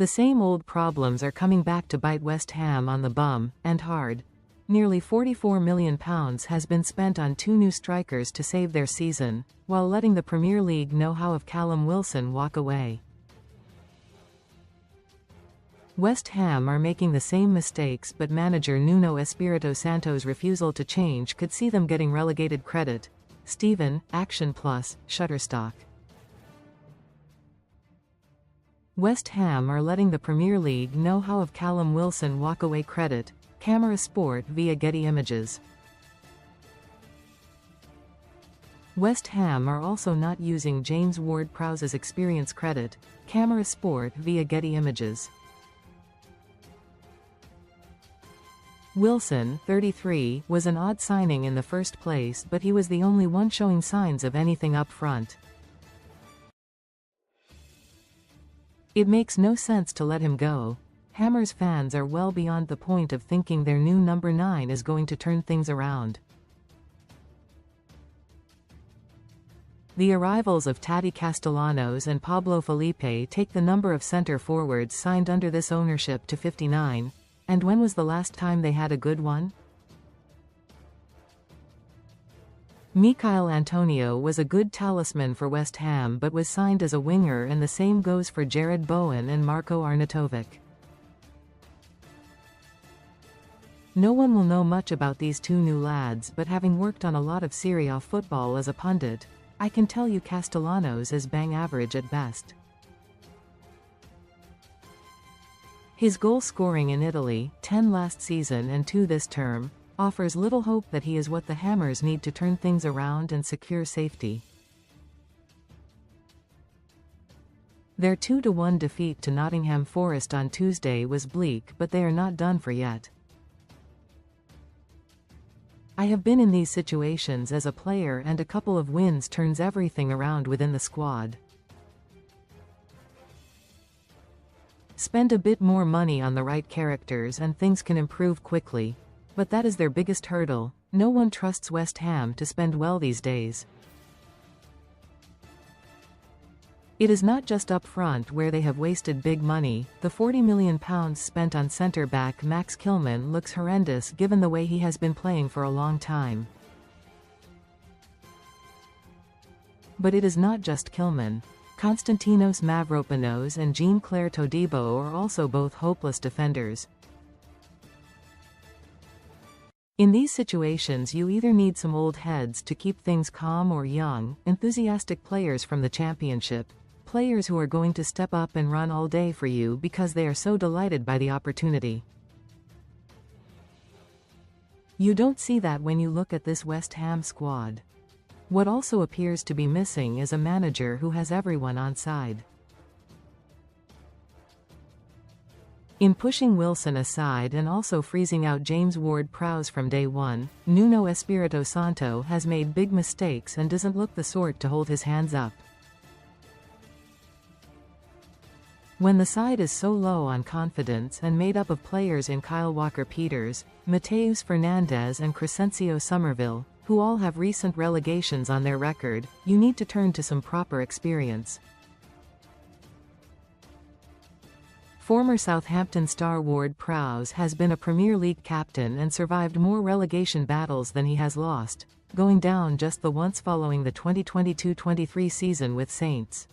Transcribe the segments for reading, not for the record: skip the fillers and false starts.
The same old problems are coming back to bite West Ham on the bum, and hard. Nearly £44 million has been spent on two new strikers to save their season, while letting the Premier League know how of Callum Wilson walk away. West Ham are making the same mistakes, but manager Nuno Espírito Santo's refusal to change could see them getting relegated credit. Stephen, Action Plus, Shutterstock. West Ham are letting the Premier League know how of Callum Wilson walk away credit. CameraSport via Getty Images. West Ham are also not using James Ward-Prowse's experience credit. CameraSport via Getty Images. Wilson, 33, was an odd signing in the first place, but he was the only one showing signs of anything up front. It makes no sense to let him go. Hammers fans are well beyond the point of thinking their new number 9 is going to turn things around. The arrivals of Tati Castellanos and Pablo Felipe take the number of centre forwards signed under this ownership to 59. And when was the last time they had a good one? Michail Antonio was a good talisman for West Ham but was signed as a winger, and the same goes for Jared Bowen and Marko Arnautovic. No one will know much about these two new lads, but having worked on a lot of Serie A football as a pundit, I can tell you Castellanos is bang average at best. His goal scoring in Italy, 10 last season and 2 this term, offers little hope that he is what the Hammers need to turn things around and secure safety. Their 2-1 defeat to Nottingham Forest on Tuesday was bleak, but they are not done for yet. I have been in these situations as a player, and a couple of wins turns everything around within the squad. Spend a bit more money on the right characters and things can improve quickly. But that is their biggest hurdle. No one trusts West Ham to spend well these days. It is not just up front where they have wasted big money. The £40 million spent on centre-back Max Kilman looks horrendous given the way he has been playing for a long time. But it is not just Kilman. Konstantinos Mavropanos and Jean-Claire Todibo are also both hopeless defenders. In these situations you either need some old heads to keep things calm or young, enthusiastic players from the Championship, players who are going to step up and run all day for you because they are so delighted by the opportunity. You don't see that when you look at this West Ham squad. What also appears to be missing is a manager who has everyone on side. In pushing Wilson aside and also freezing out James Ward-Prowse from day one, Nuno Espírito Santo has made big mistakes and doesn't look the sort to hold his hands up. When the side is so low on confidence and made up of players in Kyle Walker-Peters, Mateus Fernandes and Crescencio Somerville, who all have recent relegations on their record, you need to turn to some proper experience. Former Southampton star Ward-Prowse has been a Premier League captain and survived more relegation battles than he has lost, going down just the once following the 2022-23 season with Saints.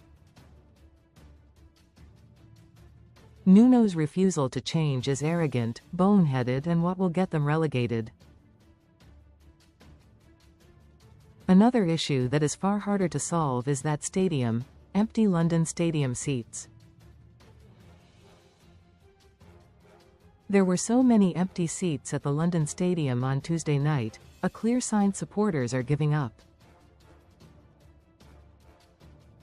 Nuno's refusal to change is arrogant, boneheaded, and what will get them relegated. Another issue that is far harder to solve is that stadium, empty London Stadium seats. There were so many empty seats at the London Stadium on Tuesday night, a clear sign supporters are giving up.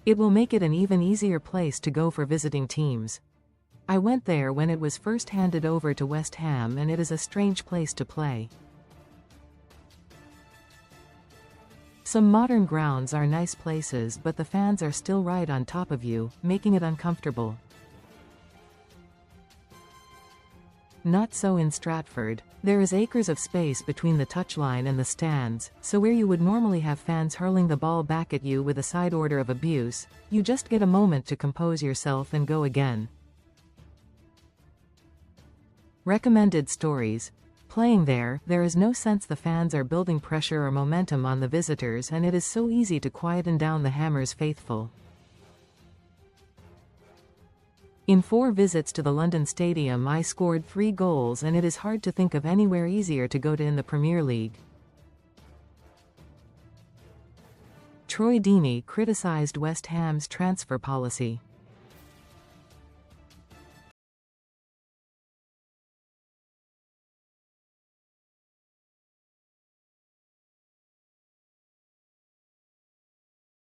It will make it an even easier place to go for visiting teams. I went there when it was first handed over to West Ham, and it is a strange place to play. Some modern grounds are nice places, but the fans are still right on top of you, making it uncomfortable. Not so in Stratford. There is acres of space between the touchline and the stands, so where you would normally have fans hurling the ball back at you with a side order of abuse, you just get a moment to compose yourself and go again. Recommended stories. Playing there is no sense the fans are building pressure or momentum on the visitors, and it is so easy to quieten down the Hammers faithful. In 4 visits to the London Stadium I scored 3 goals, and it is hard to think of anywhere easier to go to in the Premier League. Troy Deeney criticised West Ham's transfer policy.